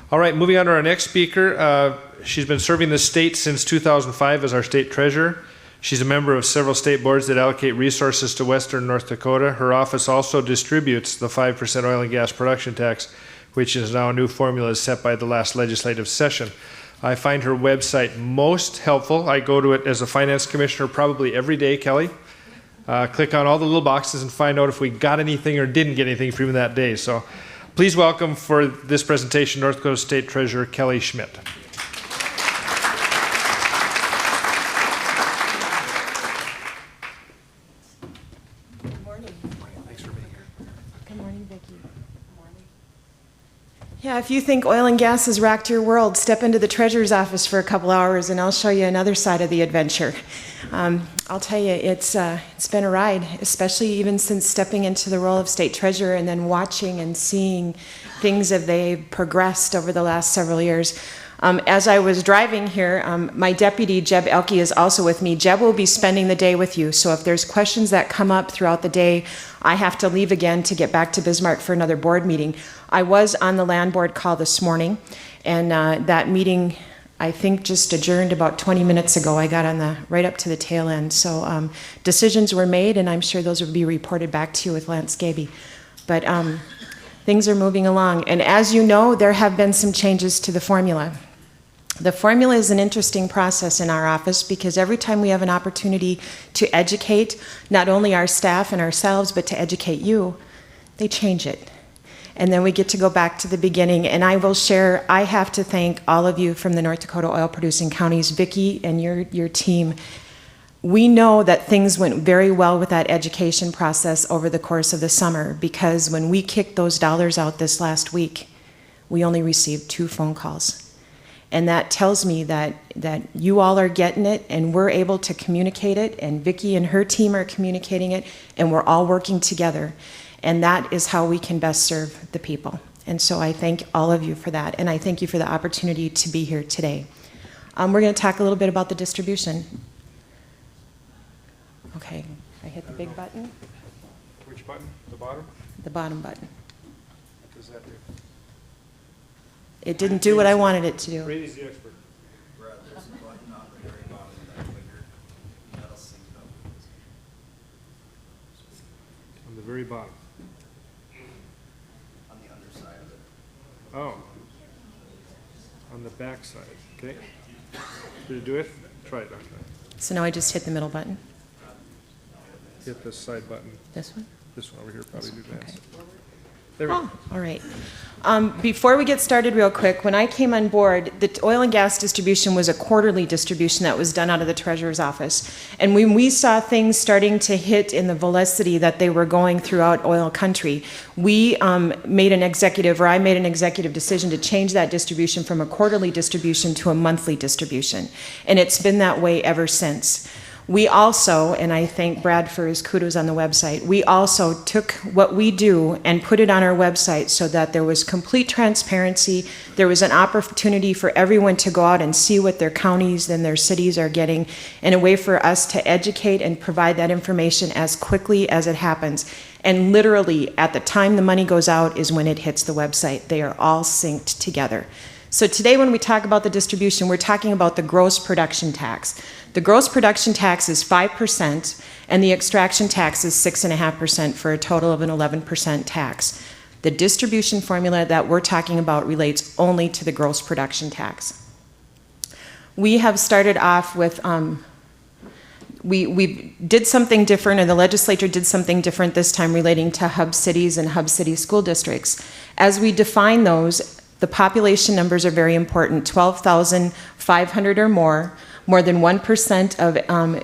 All right, moving on to our next speaker. She's been serving the state since 2005 as our state treasurer. She's a member of several state boards that allocate resources to western North Dakota. Her office also distributes the 5% oil and gas production tax, which is now a new formula set by the last legislative session. I find her website most helpful. I go to it as a finance commissioner probably every day, Kelly. Click on all the little boxes and find out if we got anything or didn't get anything from that day. So please welcome for this presentation North Dakota State Treasurer Kelly Schmidt. Yeah, if you think oil and gas has rocked your world, step into the treasurer's office for a couple hours and I'll show you another side of the adventure. I'll tell you, it's been a ride, especially even since stepping into the role of state treasurer and then watching and seeing things as they've progressed over the last several years. As I was driving here, my deputy, Jeb Elke, is also with me. Jeb will be spending the day with you, so if there's questions that come up throughout the day, I have to leave again to get back to Bismarck for another board meeting. I was on the land board call this morning, and that meeting, I think, just adjourned about 20 minutes ago. I got on right up to the tail end. So decisions were made, and I'm sure those will be reported back to you with Lance Gaby. But things are moving along. And as you know, there have been some changes to the formula. The formula is an interesting process in our office because every time we have an opportunity to educate not only our staff and ourselves, but to educate you, they change it. And then we get to go back to the beginning. And I will share, I have to thank all of you from the North Dakota oil producing counties, Vicki and your team. We know that things went very well with that education process over the course of the summer because when we kicked those dollars out this last week, we only received 2 phone calls. And that tells me that you all are getting it and we're able to communicate it and Vicki and her team are communicating it and we're all working together. And that is how we can best serve the people. And so I thank all of you for that. And I thank you for the opportunity to be here today. We're going to talk a little bit about the distribution. Okay, I hit the big button. Which button? The bottom? The bottom button. What does that do? It didn't do what I wanted it to do. Brady's the expert. Brad, there's a button on the very bottom of that clicker. That'll sync it up. On the very bottom. On the underside of it. Oh. On the back side. Okay. Did it do it? Try it. Okay. So now I just hit the middle button. Hit the side button. This one? This one over here probably do that. Okay. There we go. All right. Before we get started real quick, when I came on board, the oil and gas distribution was a quarterly distribution that was done out of the treasurer's office. And when we saw things starting to hit in the velocity that they were going throughout oil country, we made an executive decision to change that distribution from a quarterly distribution to a monthly distribution. And it's been that way ever since. We also, and I thank Brad for his kudos on the website, we also took what we do and put it on our website so that there was complete transparency. There was an opportunity for everyone to go out and see what their counties and their cities are getting, and a way for us to educate and provide that information as quickly as it happens. And literally, at the time the money goes out is when it hits the website. They are all synced together. So today when we talk about the distribution, we're talking about the gross production tax. The gross production tax is 5% and the extraction tax is 6.5% for a total of an 11% tax. The distribution formula that we're talking about relates only to the gross production tax. We have started off with, we did something different, and the legislature did something different this time relating to hub cities and hub city school districts. As we define those, the population numbers are very important, 12,500 or more than 1% of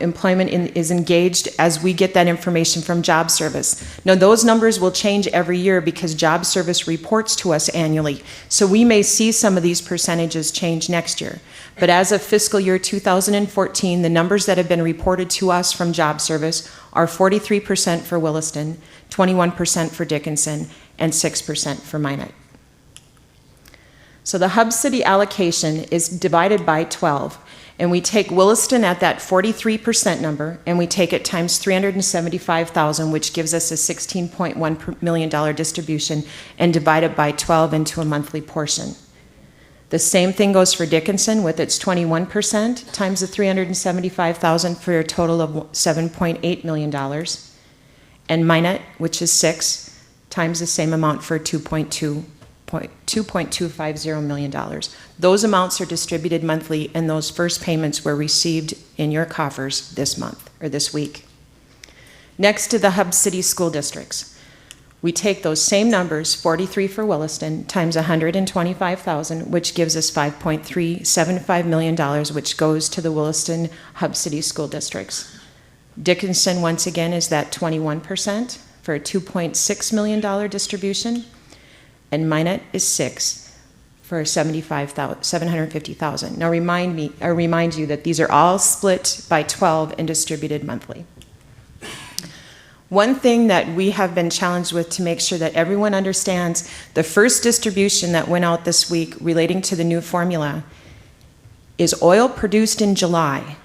employment is engaged as we get that information from Job Service. Now those numbers will change every year because Job Service reports to us annually. So we may see some of these percentages change next year. But as of fiscal year 2014, the numbers that have been reported to us from Job Service are 43% for Williston, 21% for Dickinson, and 6% for Minot. So the hub city allocation is divided by 12. And we take Williston at that 43% number, and we take it times 375,000, which gives us a $16.1 million distribution, and divide it by 12 into a monthly portion. The same thing goes for Dickinson with its 21% times the 375,000 for a total of $7.8 million. And Minot, which is 6, times the same amount for $2.250 million. Those amounts are distributed monthly, and those first payments were received in your coffers this month, or this week. Next to the hub city school districts, we take those same numbers, 43 for Williston, times 125,000, which gives us $5.375 million, which goes to the Williston hub city school districts. Dickinson, once again, is that 21% for a $2.6 million distribution, and Minot is 6 for $750,000. Now remind you that these are all split by 12 and distributed monthly. One thing that we have been challenged with to make sure that everyone understands, the first distribution that went out this week relating to the new formula is oil produced in July.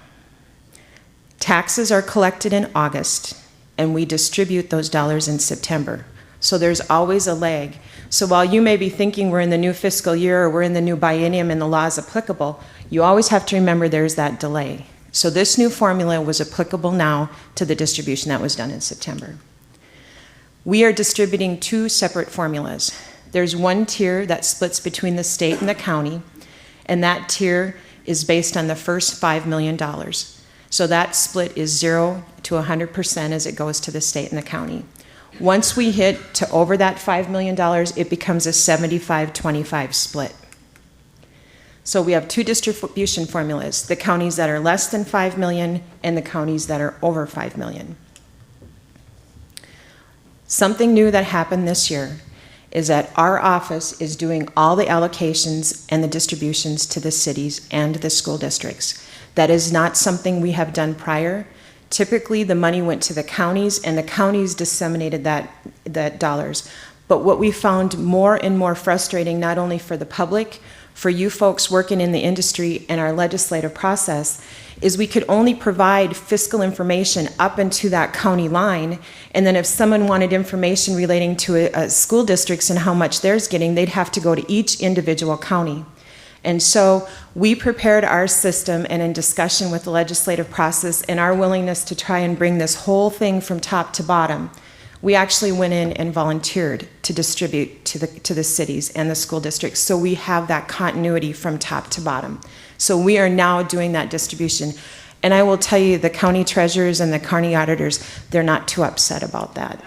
Taxes are collected in August, and we distribute those dollars in September. So there's always a lag. So while you may be thinking we're in the new fiscal year or we're in the new biennium and the law is applicable, you always have to remember there's that delay. So this new formula was applicable now to the distribution that was done in September. We are distributing 2 separate formulas. There's one tier that splits between the state and the county, and that tier is based on the first $5 million. So that split is 0 to 100% as it goes to the state and the county. Once we hit to over that $5 million, it becomes a 75-25 split. So we have 2 distribution formulas, the counties that are less than 5 million and the counties that are over 5 million. Something new that happened this year is that our office is doing all the allocations and the distributions to the cities and the school districts. That is not something we have done prior. Typically, the money went to the counties, and the counties disseminated that dollars. But what we found more and more frustrating, not only for the public, for you folks working in the industry and our legislative process, is we could only provide fiscal information up into that county line, and then if someone wanted information relating to a school districts and how much theirs getting, they'd have to go to each individual county. And so we prepared our system, and in discussion with the legislative process and our willingness to try and bring this whole thing from top to bottom, we actually went in and volunteered to distribute to the cities and the school districts, so we have that continuity from top to bottom. So we are now doing that distribution. And I will tell you, the county treasurers and the county auditors, they're not too upset about that.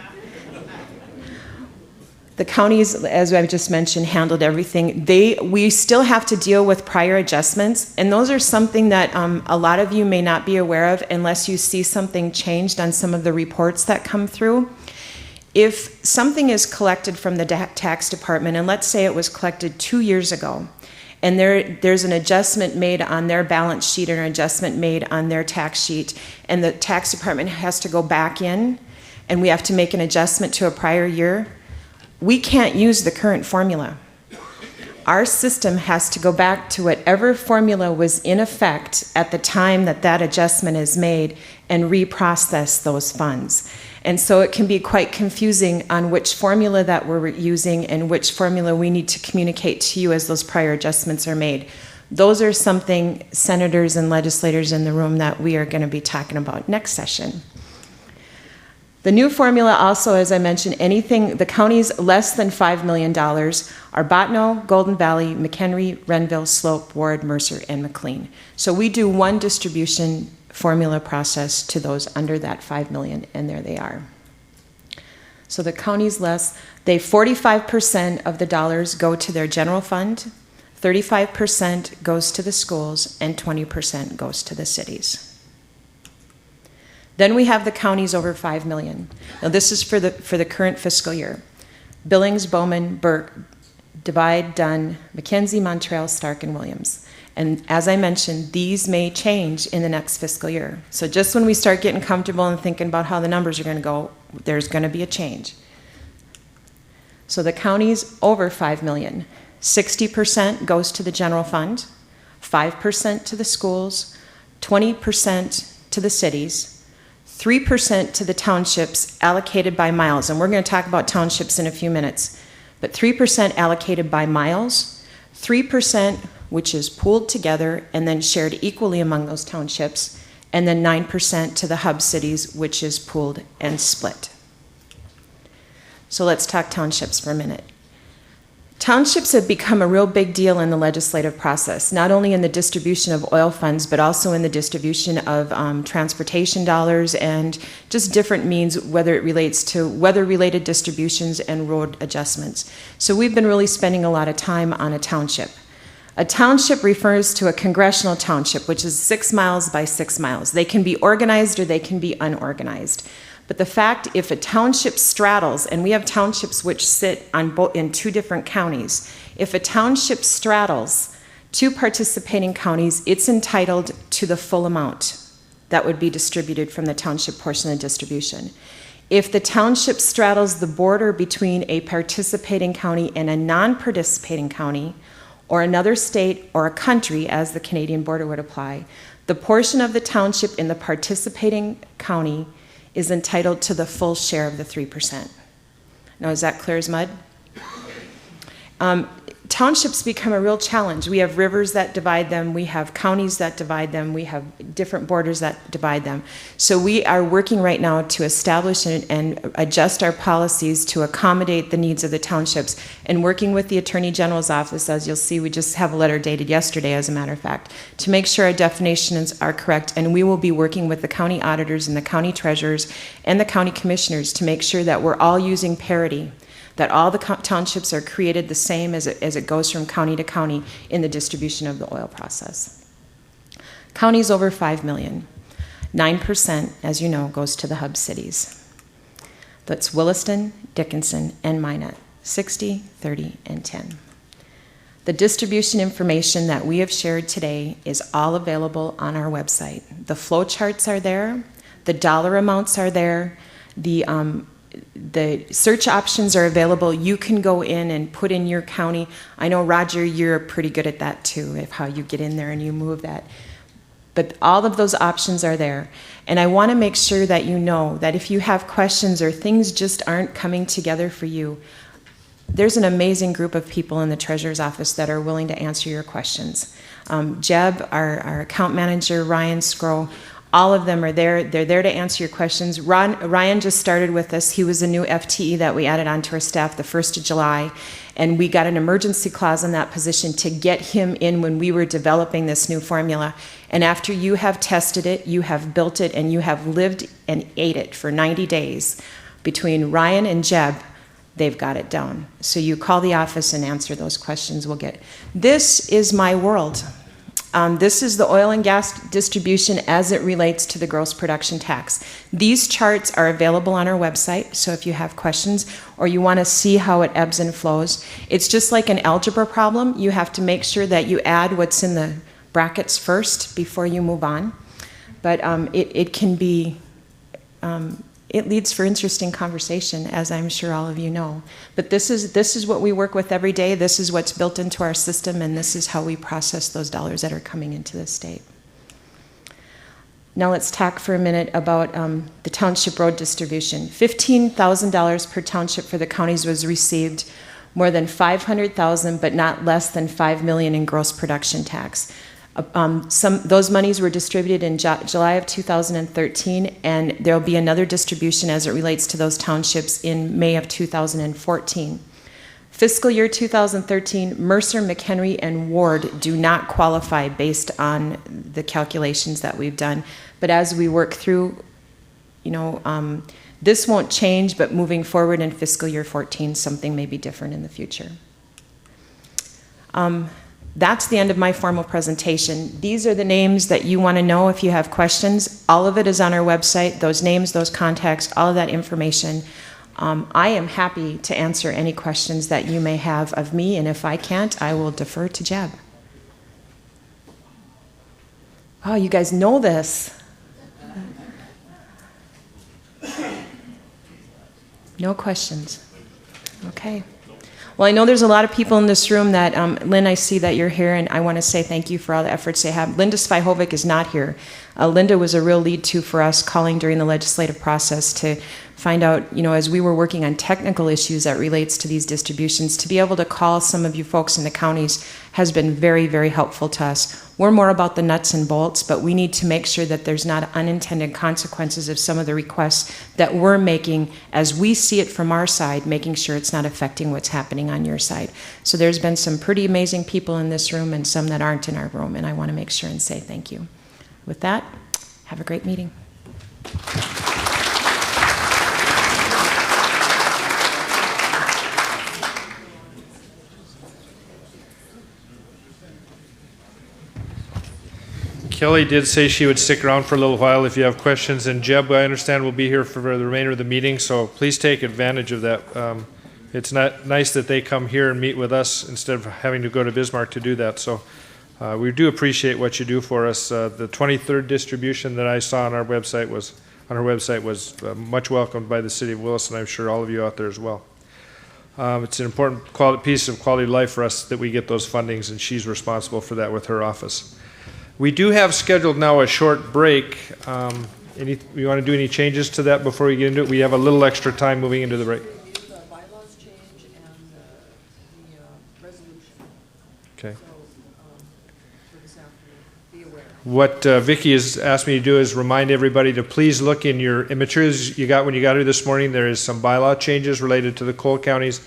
The counties, as I've just mentioned, handled everything. We still have to deal with prior adjustments, and those are something that a lot of you may not be aware of unless you see something changed on some of the reports that come through. If something is collected from the tax department, and let's say it was collected 2 years ago, and there's an adjustment made on their balance sheet or an adjustment made on their tax sheet, and the tax department has to go back in, and we have to make an adjustment to a prior year, we can't use the current formula. Our system has to go back to whatever formula was in effect at the time that adjustment is made and reprocess those funds. And so it can be quite confusing on which formula that we're using and which formula we need to communicate to you as those prior adjustments are made. Those are something senators and legislators in the room that we are going to be talking about next session. The new formula also, as I mentioned, the counties less than $5 million are Bottineau, Golden Valley, McHenry, Renville, Slope, Ward, Mercer, and McLean. So we do one distribution formula process to those under that 5 million, and there they are. So the counties 45% of the dollars go to their general fund, 35% goes to the schools, and 20% goes to the cities. Then we have the counties over 5 million. Now this is for the current fiscal year. Billings, Bowman, Burke, Divide, Dunn, McKenzie, Montreal, Stark, and Williams. And as I mentioned, these may change in the next fiscal year. So just when we start getting comfortable and thinking about how the numbers are going to go, there's going to be a change. So the counties over 5 million, 60% goes to the general fund, 5% to the schools, 20% to the cities, 3% to the townships allocated by miles. And we're going to talk about townships in a few minutes. But 3% allocated by miles, 3%, which is pooled together and then shared equally among those townships, and then 9% to the hub cities, which is pooled and split. So let's talk townships for a minute. Townships have become a real big deal in the legislative process, not only in the distribution of oil funds, but also in the distribution of transportation dollars and just different means, whether it relates to weather-related distributions and road adjustments. So we've been really spending a lot of time on a township. A township refers to a congressional township, which is 6 miles by 6 miles. They can be organized or they can be unorganized. But the fact, if a township straddles, and we have townships which sit in 2 different counties, if a township straddles 2 participating counties, it's entitled to the full amount that would be distributed from the township portion of the distribution. If the township straddles the border between a participating county and a non-participating county, or another state or a country, as the Canadian border would apply, the portion of the township in the participating county is entitled to the full share of the 3%. Now, is that clear as mud? Townships become a real challenge. We have rivers that divide them, we have counties that divide them, we have different borders that divide them. So we are working right now to establish and adjust our policies to accommodate the needs of the townships, and working with the Attorney General's office. As you'll see, we just have a letter dated yesterday, as a matter of fact, to make sure our definitions are correct, and we will be working with the county auditors and the county treasurers and the county commissioners to make sure that we're all using parity, that all the townships are created the same as it goes from county to county in the distribution of the oil process. Counties over 5 million. 9%, as you know, goes to the hub cities. That's Williston, Dickinson, and Minot. 60, 30, and 10. The distribution information that we have shared today is all available on our website. The flow charts are there, the dollar amounts are there, the search options are available. You can go in and put in your county. I know, Roger, you're pretty good at that too, of how you get in there and you move that. But all of those options are there. And I want to make sure that you know that if you have questions or things just aren't coming together for you, there's an amazing group of people in the Treasurer's office that are willing to answer your questions. Jeb, our account manager, Ryan Scrow, all of them are there. They're there to answer your questions. Ryan just started with us. He was a new FTE that we added onto our staff the 1st of July, and we got an emergency clause on that position to get him in when we were developing this new formula. And after you have tested it, you have built it, and you have lived and ate it for 90 days, between Ryan and Jeb, they've got it down. So you call the office and answer those questions we'll get. This is my world. This is the oil and gas distribution as it relates to the gross production tax. These charts are available on our website, so if you have questions or you want to see how it ebbs and flows, it's just like an algebra problem. You have to make sure that you add what's in the brackets first before you move on. But it can be, it leads for interesting conversation, as I'm sure all of you know. But this is what we work with every day. This is what's built into our system, and this is how we process those dollars that are coming into the state. Now let's talk for a minute about the township road distribution. $15,000 per township for the counties was received, more than $500,000, but not less than $5 million in gross production tax. Those monies were distributed in July of 2013, and there will be another distribution as it relates to those townships in May of 2014. Fiscal year 2013, Mercer, McHenry, and Ward do not qualify based on the calculations that we've done. But as we work through, this won't change, but moving forward in fiscal year 14, something may be different in the future. That's the end of my formal presentation. These are the names that you want to know if you have questions. All of it is on our website, those names, those contacts, all of that information. I am happy to answer any questions that you may have of me, and if I can't, I will defer to Jeb. Oh, you guys know this. No questions. Okay. Well, I know there's a lot of people in this room that, Lynn, I see that you're here, and I want to say thank you for all the efforts they have. Linda Svihovic is not here. Linda was a real lead, too, for us, calling during the legislative process to find out, as we were working on technical issues that relates to these distributions, to be able to call some of you folks in the counties has been very, very helpful to us. We're more about the nuts and bolts, but we need to make sure that there's not unintended consequences of some of the requests that we're making as we see it from our side, making sure it's not affecting what's happening on your side. So there's been some pretty amazing people in this room and some that aren't in our room, and I want to make sure and say thank you. With that, have a great meeting. Kelly did say she would stick around for a little while if you have questions, and Jeb, I understand, will be here for the remainder of the meeting, so please take advantage of that. It's not nice that they come here and meet with us instead of having to go to Bismarck to do that, so we do appreciate what you do for us. The 23rd distribution that I saw on our website was much welcomed by the city of Willis, and I'm sure all of you out there as well. It's an important piece of quality of life for us that we get those fundings, and she's responsible for that with her office. We do have scheduled now a short break. You want to do any changes to that before we get into it? We have a little extra time moving into the break. The bylaws change and the resolution. Okay. So, for this afternoon, be aware. What Vicki has asked me to do is remind everybody to please look in your materials you got when you got here this morning. There is some bylaw changes related to the coal counties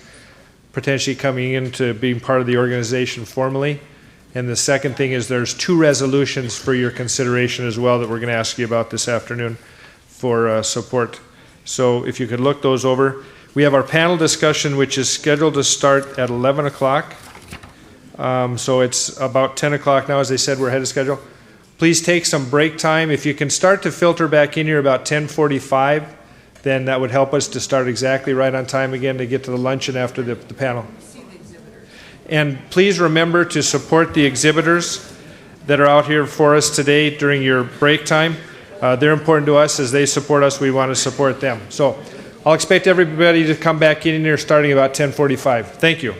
potentially coming into being part of the organization formally. And the second thing is there's 2 resolutions for your consideration as well that we're going to ask you about this afternoon for support. So if you could look those over. We have our panel discussion, which is scheduled to start at 11 o'clock. So it's about 10 o'clock now. As they said, we're ahead of schedule. Please take some break time. If you can start to filter back in here about 10:45, then that would help us to start exactly right on time again to get to the luncheon after the panel. And please remember to support the exhibitors that are out here for us today during your break time. They're important to us. As they support us, we want to support them. So I'll expect everybody to come back in here starting about 10:45. Thank you.